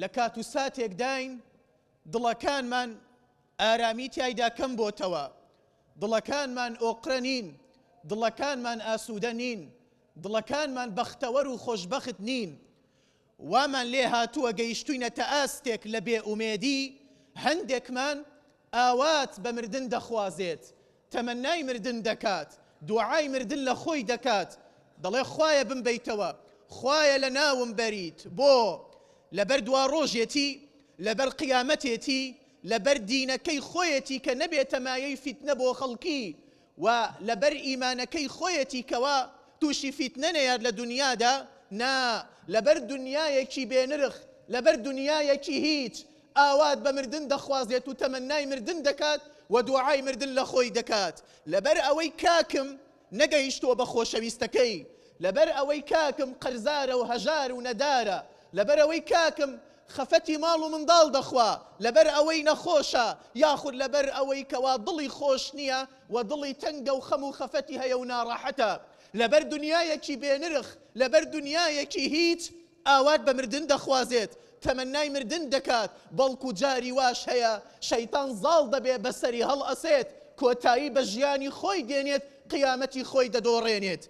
لە کات و ساتێک داین دڵەکانمان ئارامی تایدا کەم بۆتەوە، دڵەکانمان ئۆقرە نین، دڵەکانمان ئاسوودە نین، دڵەکانمان بەختەوەر و خۆشبەخت نین. وامان لێ هاتووە گەیشتوینە تە ئاستێک لە بێئومێدی، هەندێکمان ئاوات بە مردن دەخوازێت، تەمەنای مردن دەکات، دوعای مردن لە خۆی دەکات، دەڵێ خوایە بمبەیتەوە، خوایە لە ناوم بەریت. بۆ لەبەر دوا ڕۆژێتی، لەبەر قیامەتێتی، لەبەر دینەکەی خۆیەتی کە نەبێتە مایەی فیتنە بۆ خەڵکی، و لەبەر ئیمانەکەی خۆیەتی کەوا تووشی فیتنە نەیاد لە دنیادا، نا لەبەر دنیایەکی بێنرخ، لەبەر دنیایەکی هیچ، ئاوات بە مردن دەخوازێت و تەمەنای مردن دەکات و دوعای مردن لە خۆی دەکات. لەبەر ئەوەی کاکم نەگەیشتووە بە خۆشەویستەکەی، لەبەر ئەوەی کاکم قەرزارە و هەژار و نەدارە، لەبەر ئەوەی کاکم خەفەتی ماڵ و منداڵ دەخوا، لەبەر ئەوەی نەخۆشە، یاخود لەبەر ئەوەی کەوا دڵی خۆش نییە و دڵی تەنگە و خەم و خەفەتی هەیە و ناڕەحەتە، لەبەر دنیایەکی بێنرخ، لەبەر دنیایەکی هیچ، ئاوات بە مردن دەخوازێت، تەمەنای مردن دەکات. بەڵکو جاری واش هەیە شەیتان زاڵ دەبێ بەسەری هەڵ ئەسێت، کۆتایی بە ژیانی خۆی دێنێت، قیامەتی خۆی دەدۆڕێنێت.